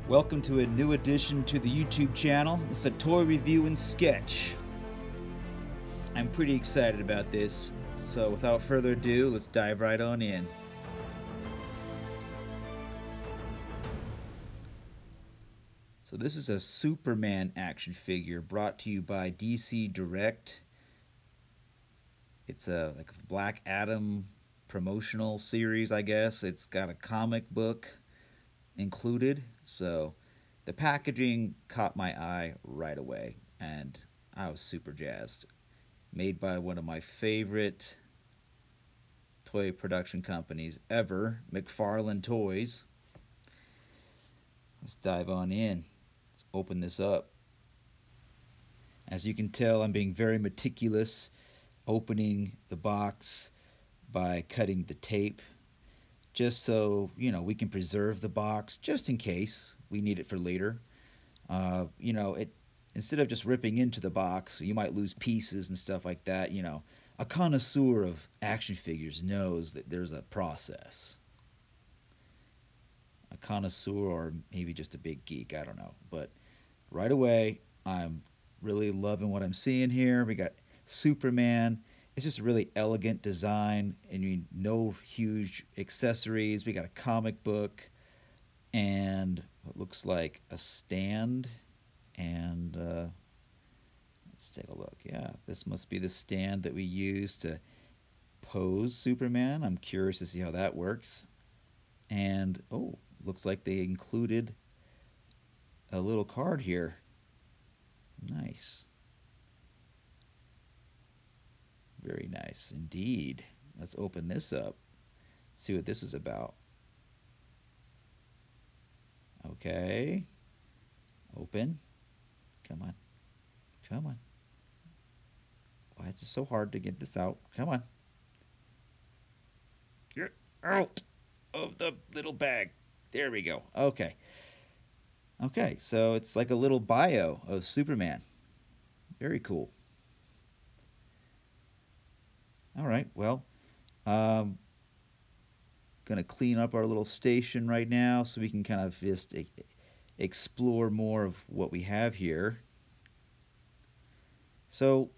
Welcome to a new addition to the YouTube channel. It's a toy review and sketch. I'm pretty excited about this, so without further ado, let's dive right on in. So this is a Superman action figure brought to you by DC Direct. It's a Black Adam promotional series, I guess. It's got a comic book included, so the packaging caught my eye right away and I was super jazzed. Made by one of my favorite toy production companies ever, McFarlane Toys. Let's dive on in. Let's open this up. As you can tell, I'm being very meticulous, opening the box by cutting the tape, just so we can preserve the box just in case we need it for later. Instead of just ripping into the box, you might lose pieces and stuff like that. A connoisseur of action figures knows that there's a process. A connoisseur, or maybe just a big geek, I don't know. But right away, I'm really loving what I'm seeing here. We got Superman. It's just a really elegant design, and no huge accessories. We got a comic book and what looks like a stand, and let's take a look. Yeah, this must be the stand that we use to pose Superman. I'm curious to see how that works. And oh, looks like they included a little card here. Nice. Very nice indeed. Let's open this up, see what this is about. Okay. Open. Come on. Come on. Why is it so hard to get this out? Come on. Get out of the little bag. There we go. Okay. Okay, so it's like a little bio of Superman. Very cool. All right, well, going to clean up our little station right now so we can kind of just explore more of what we have here. So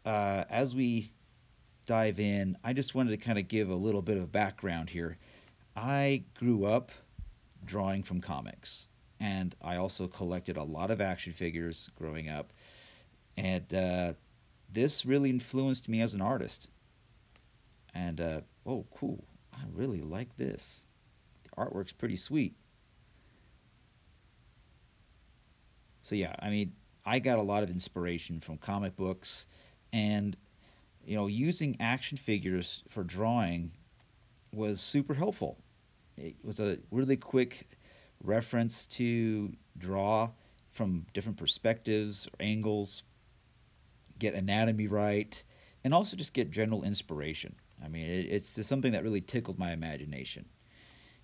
as we dive in, I just wanted to kind of give a little bit of background here. I grew up drawing from comics, and I also collected a lot of action figures growing up, and this really influenced me as an artist. And oh, cool, I really like this. The artwork's pretty sweet. So yeah, I got a lot of inspiration from comic books, and using action figures for drawing was super helpful. It was a really quick reference to draw from different perspectives or angles, get anatomy right, and also just get general inspiration. It's just something that really tickled my imagination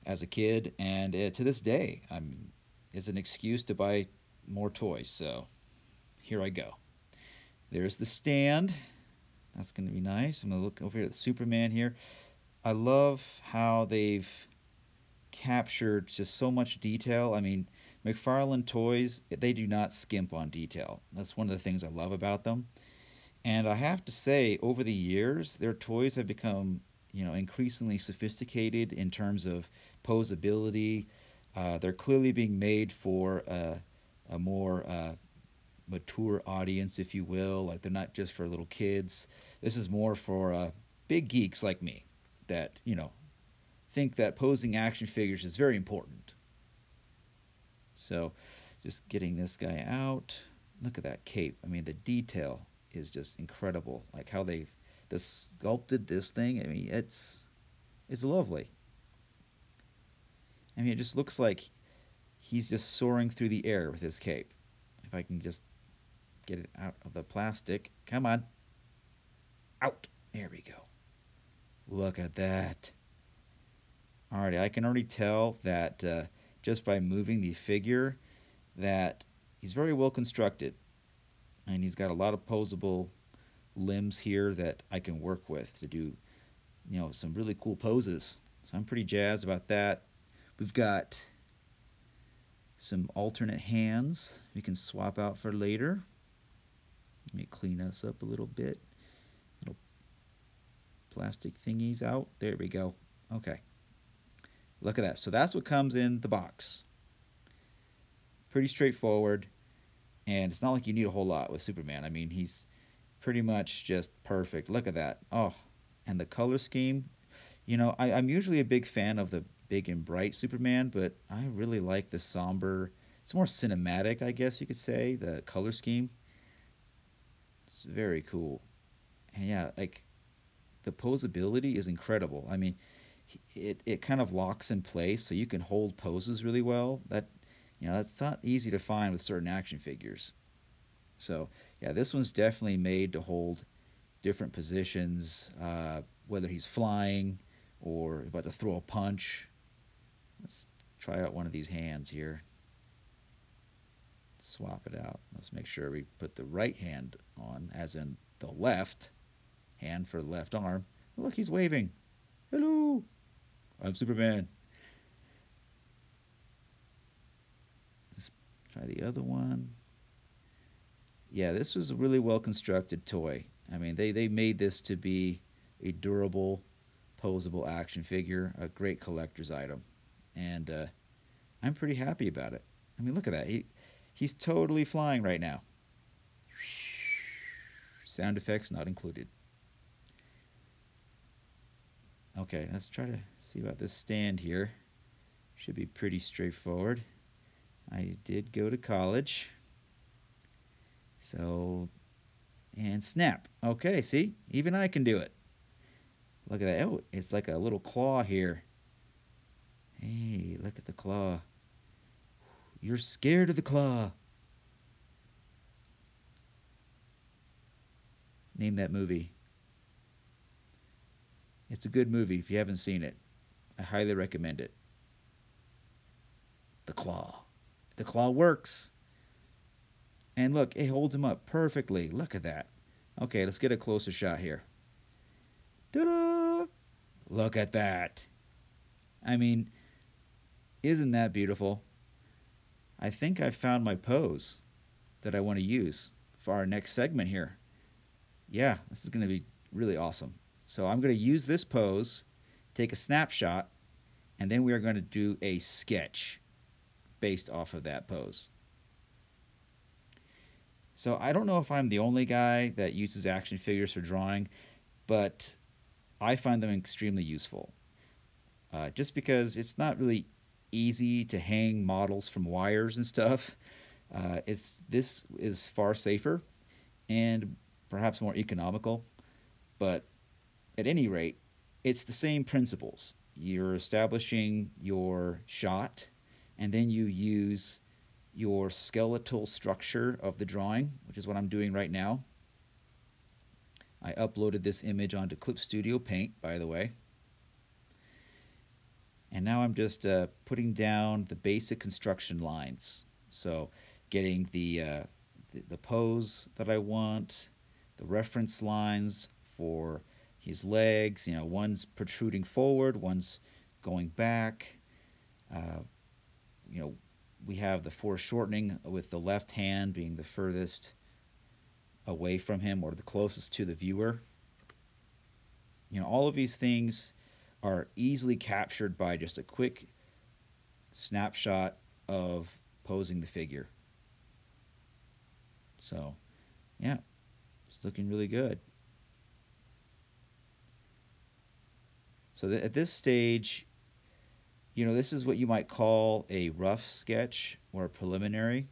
as a kid, and to this day, it's an excuse to buy more toys. So here I go. There's the stand. That's going to be nice. I'm going to look over here at Superman here. I love how they've captured just so much detail. McFarlane Toys, they do not skimp on detail. That's one of the things I love about them. And I have to say, over the years, their toys have become, increasingly sophisticated in terms of posability. They're clearly being made for a more mature audience, if you will. Like, they're not just for little kids. This is more for big geeks like me that, think that posing action figures is very important. So, just getting this guy out. Look at that cape. The detail is just incredible. Like how they've sculpted this thing. It's lovely. It just looks like he's just soaring through the air with his cape. If I can just get it out of the plastic. Come on. Out. There we go. Look at that. Alrighty, I can already tell that just by moving the figure that he's very well constructed. And he's got a lot of posable limbs here that I can work with to do, some really cool poses. So I'm pretty jazzed about that. We've got Some alternate hands we can swap out for later. Let me clean us up a little bit. Little plastic thingies out. There we go. Okay. Look at that. So that's what comes in the box. Pretty straightforward. And it's not like you need a whole lot with Superman. I mean, he's pretty much just perfect. Look at that. Oh, and the color scheme. You know, I'm usually a big fan of the big and bright Superman, but I really like the somber. It's more cinematic, I guess you could say, the color scheme. It's very cool. And yeah, like the posability is incredible. I mean, it kind of locks in place so you can hold poses really well. That's not easy to find with certain action figures. So yeah, this one's definitely made to hold different positions, whether he's flying or about to throw a punch. Let's try out one of these hands here. Swap it out. Let's make sure we put the right hand on, as in the left hand for the left arm. Look, he's waving. Hello, I'm Superman. Let's try the other one. Yeah, this was a really well constructed toy. I mean, they made this to be a durable, posable action figure, a great collector's item. And I'm pretty happy about it. I mean, look at that. He's totally flying right now. Sound effects not included. Okay, let's try to see about this stand here. Should be pretty straightforward. I did go to college. So, and snap. Okay, see? Even I can do it. Look at that. Oh, it's like a little claw here. Hey, look at the claw. You're scared of the claw. Name that movie. It's a good movie if you haven't seen it. I highly recommend it. The claw. The claw works. And look, it holds him up perfectly. Look at that. Okay, let's get a closer shot here. Ta-da! Look at that. I mean, isn't that beautiful? I think I've found my pose that I want to use for our next segment here. Yeah, this is going to be really awesome. So I'm going to use this pose, take a snapshot, and then we are going to do a sketch based off of that pose. So I don't know if I'm the only guy that uses action figures for drawing, but I find them extremely useful. Just because it's not really easy to hang models from wires and stuff. This is far safer and perhaps more economical, but at any rate, it's the same principles. You're establishing your shot, and then you use your skeletal structure of the drawing, which is what I'm doing right now. I uploaded this image onto Clip Studio Paint, by the way. And now I'm just putting down the basic construction lines. So getting the pose that I want, the reference lines for his legs. You know, one's protruding forward, one's going back. You know, we have the foreshortening with the left hand being the furthest away from him or the closest to the viewer. You know, all of these things are easily captured by just a quick snapshot of posing the figure. So, yeah, it's looking really good. So at this stage, you know, this is what you might call a rough sketch or a preliminary.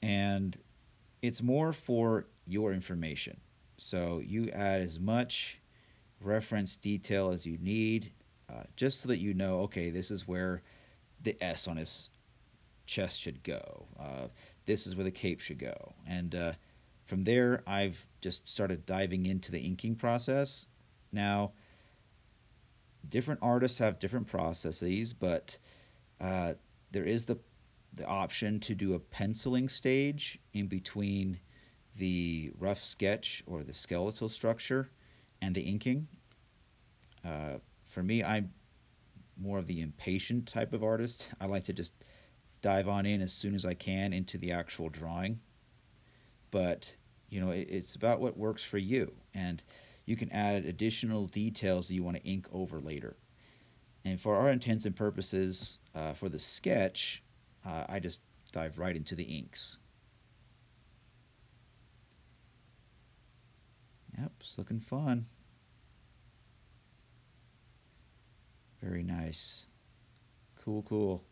And it's more for your information. So you add as much reference detail as you need, just so that you know, okay, this is where the S on his chest should go. This is where the cape should go. And from there, I've just started diving into the inking process. Now, different artists have different processes, but there is the option to do a penciling stage in between the rough sketch or the skeletal structure and the inking. For me, I more of the impatient type of artist. I like to just dive on in as soon as I can into the actual drawing. But it's about what works for you, and you can add additional details that you want to ink over later. And for our intents and purposes, for the sketch, I just dive right into the inks. Yep, it's looking fun. Very nice. Cool, cool.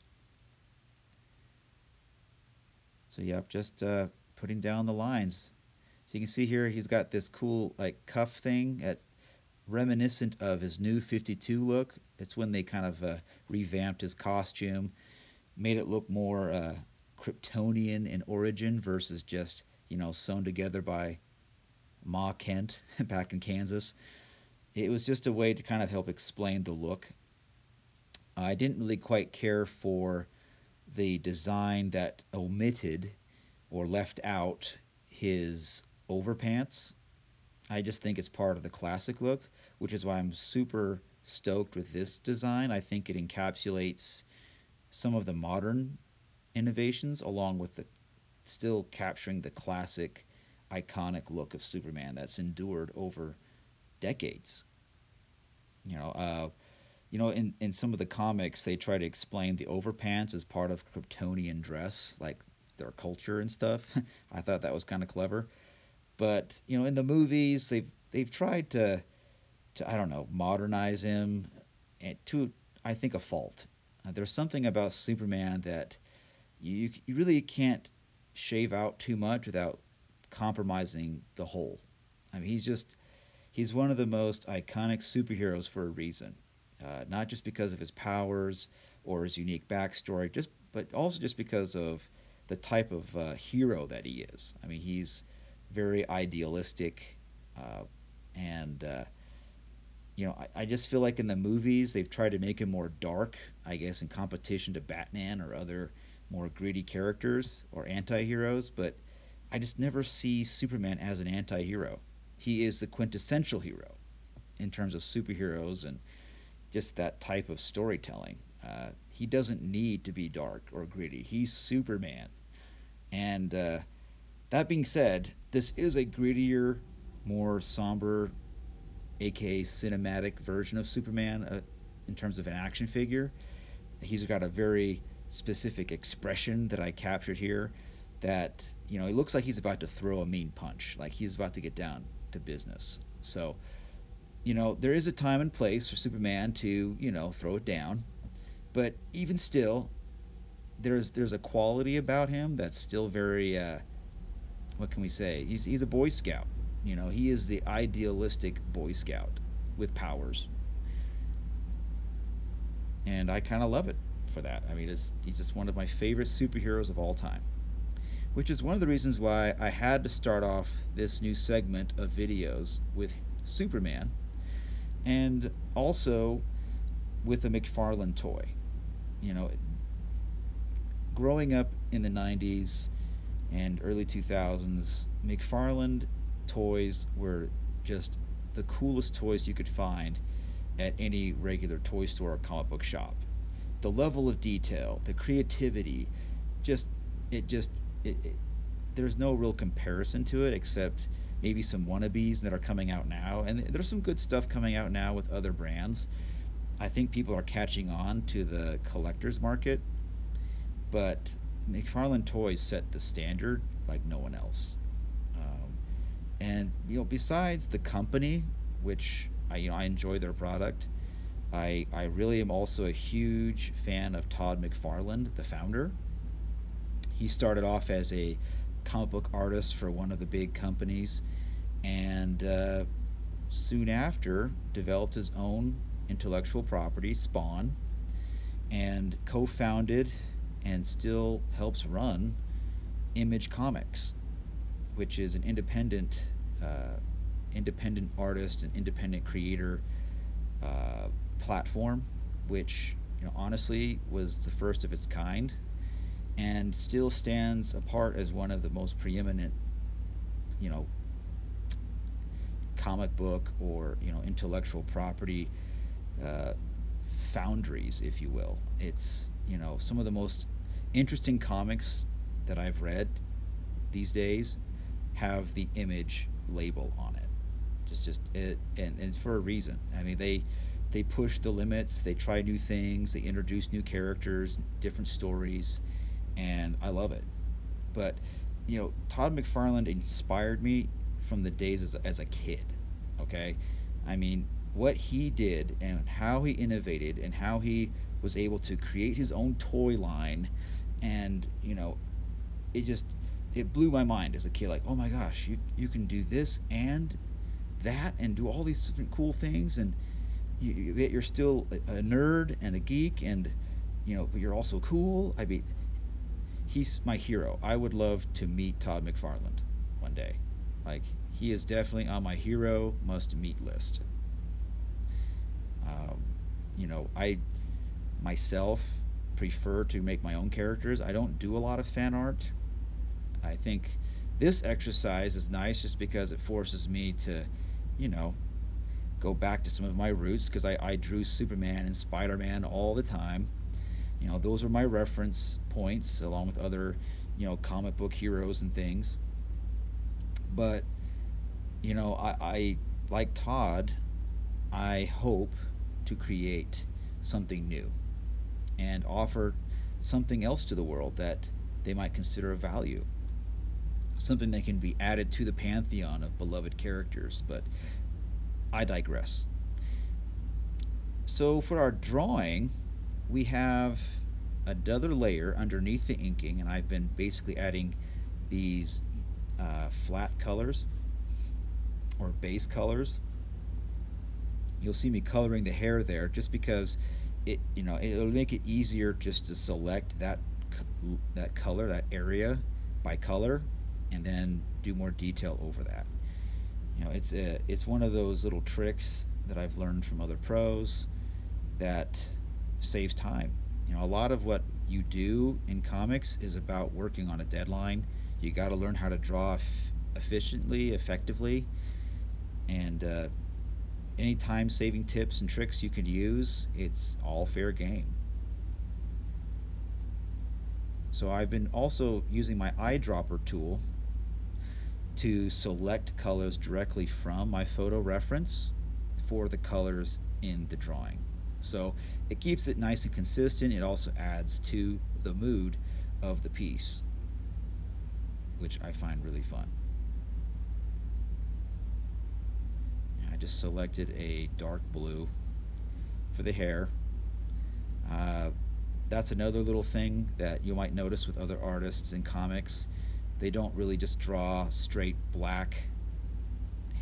So yep, just putting down the lines. So you can see here he's got this cool like cuff thing at reminiscent of his new 52 look. It's when they kind of revamped his costume, made it look more Kryptonian in origin versus just sewn together by Ma Kent back in Kansas. It was just a way to kind of help explain the look. I didn't really quite care for the design that omitted or left out his overpants. I just think it's part of the classic look, which is why I'm super stoked with this design. I think it encapsulates some of the modern innovations along with the still capturing the classic iconic look of Superman that's endured over decades. In some of the comics, they try to explain the overpants as part of Kryptonian dress, like their culture and stuff. I thought that was kind of clever. But in the movies, they've tried to I don't know, modernize him, and to I think a fault. There's something about Superman that you really can't shave out too much without compromising the whole. I mean, he's one of the most iconic superheroes for a reason, not just because of his powers or his unique backstory, but also just because of the type of hero that he is. I mean, he's very idealistic, and I just feel like in the movies they've tried to make him more dark, I guess, in competition to Batman or other more gritty characters or anti-heroes, but I just never see Superman as an anti-hero. He is the quintessential hero in terms of superheroes and just that type of storytelling. He doesn't need to be dark or gritty. He's Superman. And that being said, this is a grittier, more somber, aka cinematic version of Superman in terms of an action figure. He's got a very specific expression that I captured here that, he looks like he's about to throw a mean punch, like he's about to get down to business. So, there is a time and place for Superman to, throw it down. But even still, there's a quality about him that's still very, what can we say? He's a Boy Scout. He is the idealistic Boy Scout with powers. And I kind of love it for that. I mean, he's just one of my favorite superheroes of all time. Which is one of the reasons why I had to start off this new segment of videos with Superman and also with a McFarlane toy. Growing up in the 90s and early 2000s, McFarlane toys were just the coolest toys you could find at any regular toy store or comic book shop. The level of detail, the creativity, there's no real comparison to it except maybe some wannabes that are coming out now, and there's some good stuff coming out now with other brands. I think people are catching on to the collector's market, but McFarlane Toys set the standard like no one else. And besides the company, which I enjoy their product, I really am also a huge fan of Todd McFarlane, the founder. He started off as a comic book artist for one of the big companies, and soon after developed his own intellectual property, Spawn, and co-founded and still helps run Image Comics, which is an independent artist and independent creator platform, which honestly was the first of its kind and still stands apart as one of the most preeminent comic book or intellectual property foundries, if you will. It's, you know, some of the most interesting comics that I've read these days have the image label on it. Just it, and it's for a reason. I mean, they push the limits, they try new things, they introduce new characters, different stories, and I love it. But you know, Todd McFarlane inspired me from the days as a kid. Okay, I mean, what he did and how he innovated and how he was able to create his own toy line, and you know, it just it blew my mind as a kid. Like, oh my gosh, you can do this and that and do all these different cool things, and you're still a nerd and a geek, and you know, but you're also cool. I mean, he's my hero. I would love to meet Todd McFarlane one day. Like, he is definitely on my hero must meet list. Um, you know, I myself prefer to make my own characters. I don't do a lot of fan art. I think this exercise is nice just because it forces me to, you know, go back to some of my roots because I drew Superman and Spider Man all the time. You know, those are my reference points along with other, you know, comic book heroes and things. But, you know, I like Todd, I hope to create something new and offer something else to the world that they might consider of value. Something that can be added to the pantheon of beloved characters, but I digress. So for our drawing, we have another layer underneath the inking, and I've been basically adding these flat colors or base colors. You'll see me coloring the hair there just because it, you know, it'll make it easier just to select that color, that area by color, and then do more detail over that. You know, it's one of those little tricks that I've learned from other pros that saves time. You know, a lot of what you do in comics is about working on a deadline. You got to learn how to draw efficiently, effectively, and any time saving tips and tricks you can use, it's all fair game. So I've been also using my eyedropper tool to select colors directly from my photo reference for the colors in the drawing. So it keeps it nice and consistent. It also adds to the mood of the piece, which I find really fun. I just selected a dark blue for the hair. Uh, that's another little thing that you might notice with other artists in comics. They don't really just draw straight black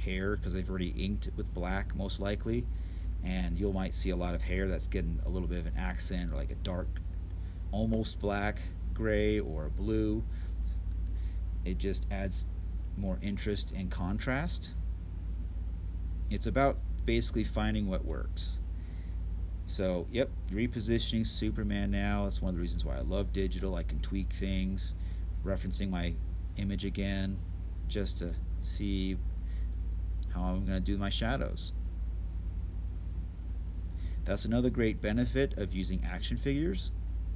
hair because they've already inked it with black, most likely. And you might see a lot of hair that's getting a little bit of an accent, or like a dark, almost black, gray, or blue. It just adds more interest and contrast. It's about basically finding what works. So, yep, repositioning Superman now. That's one of the reasons why I love digital. I can tweak things, referencing my image again, just to see how I'm going to do my shadows. That's another great benefit of using action figures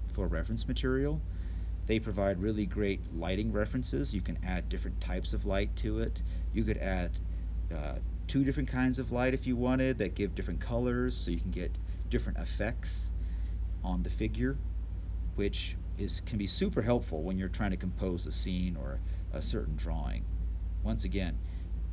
for reference material. They provide really great lighting references. You can add different types of light to it. You could add two different kinds of light if you wanted that give different colors, so you can get different effects on the figure, which can be super helpful when you're trying to compose a scene or a certain drawing. Once again,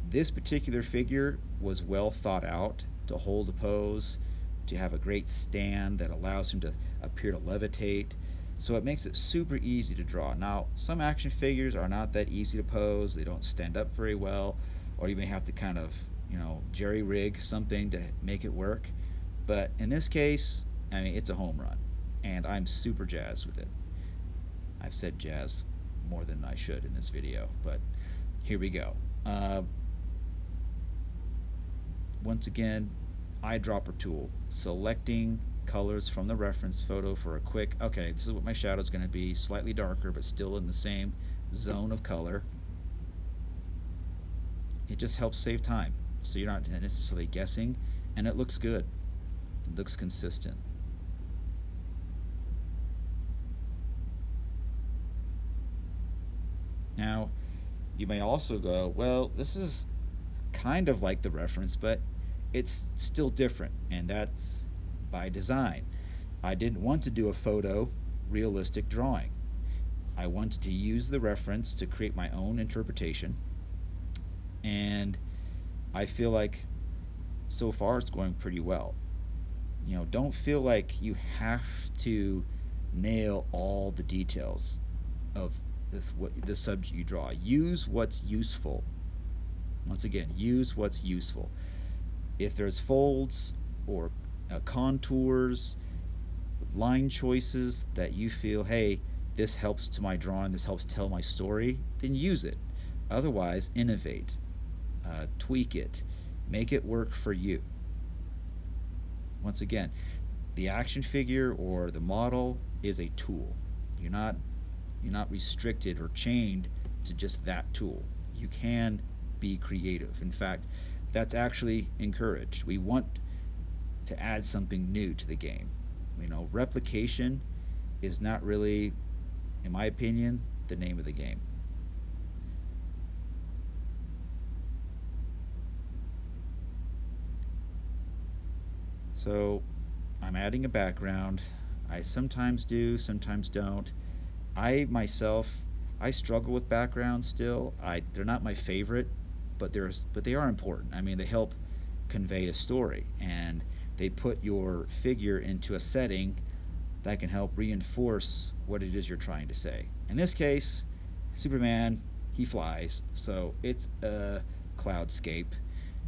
this particular figure was well thought out to hold a pose, to have a great stand that allows him to appear to levitate, so it makes it super easy to draw. Now, some action figures are not that easy to pose. They don't stand up very well, or you may have to kind of, you know, jerry rig something to make it work. But in this case, I mean, it's a home run, and I'm super jazzed with it. I've said jazz more than I should in this video, but here we go. Once again, eyedropper tool, selecting colors from the reference photo for a quick, okay, this is what my shadow is going to be, slightly darker but still in the same zone of color. It just helps save time, so you're not necessarily guessing, and it looks good. It looks consistent. Now, you may also go, well, this is kind of like the reference, but it's still different, and that's by design. I didn't want to do a photo realistic drawing. I wanted to use the reference to create my own interpretation, and I feel like so far it's going pretty well. Don't feel like you have to nail all the details of the subject you draw. Use what's useful. Once again, use what's useful. If there's folds or contours, line choices that you feel, hey, this helps to my drawing, this helps tell my story, then use it. Otherwise, innovate, tweak it, make it work for you. Once again, the action figure or the model is a tool. You're not restricted or chained to just that tool. You can be creative. In fact, that's actually encouraged. We want to add something new to the game. Replication is not really, in my opinion, the name of the game. So I'm adding a background. I sometimes do, sometimes don't. I myself, I struggle with backgrounds still. They're not my favorite, but they are important. I mean, they help convey a story, and they put your figure into a setting that can help reinforce what it is you're trying to say. In this case, Superman, he flies, so it's a cloudscape,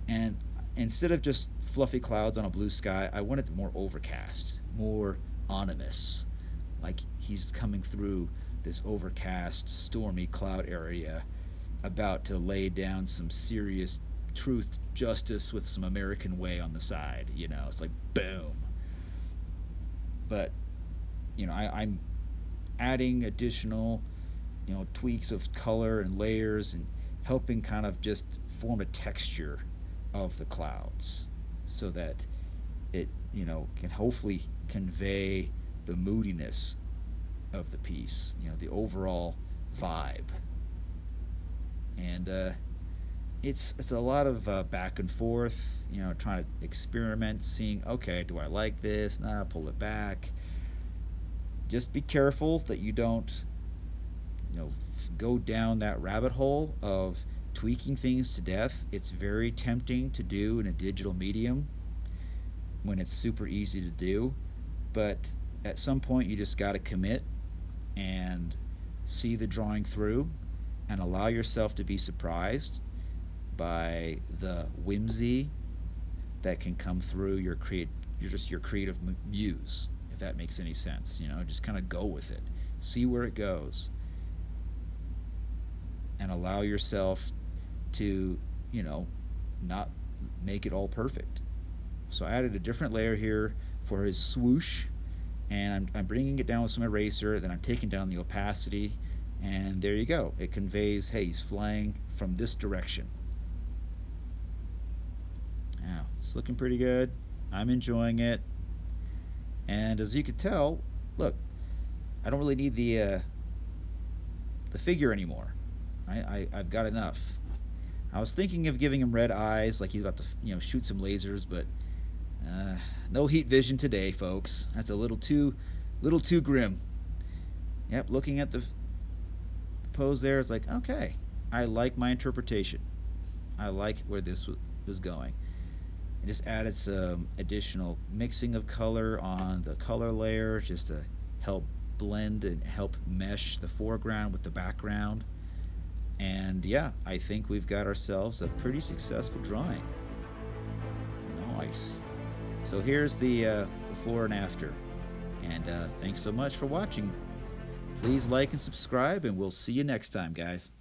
and instead of just fluffy clouds on a blue sky, I want it more overcast, more ominous, like he's coming through this overcast, stormy cloud area, about to lay down some serious truth, justice with some American way on the side. It's like boom. But I'm adding additional tweaks of color and layers and helping kind of just form a texture of the clouds so that it can hopefully convey the moodiness of the piece, the overall vibe. And it's a lot of back and forth, trying to experiment, seeing, okay, do I like this? Nah, pull it back. Just be careful that you don't go down that rabbit hole of tweaking things to death. It's very tempting to do in a digital medium when it's super easy to do, but at some point you just got to commit and see the drawing through and allow yourself to be surprised by the whimsy that can come through your creative muse, if that makes any sense. Just kind of go with it, see where it goes, and allow yourself to not make it all perfect. So I added a different layer here for his swoosh, and I'm bringing it down with some eraser, then I'm taking down the opacity, and there you go. It conveys, hey, he's flying from this direction. Now, it's looking pretty good. I'm enjoying it. And as you could tell, look, I don't really need the figure anymore. Right? I've got enough. I was thinking of giving him red eyes, like he's about to shoot some lasers, but no heat vision today, folks. That's a little too grim. Yep, looking at the pose there, it's like, okay, I like my interpretation. I like where this was going. I just added some additional mixing of color on the color layer just to help blend and help mesh the foreground with the background. And yeah, I think we've got ourselves a pretty successful drawing. Nice. So here's the before and after. And thanks so much for watching. Please like and subscribe, and we'll see you next time, guys.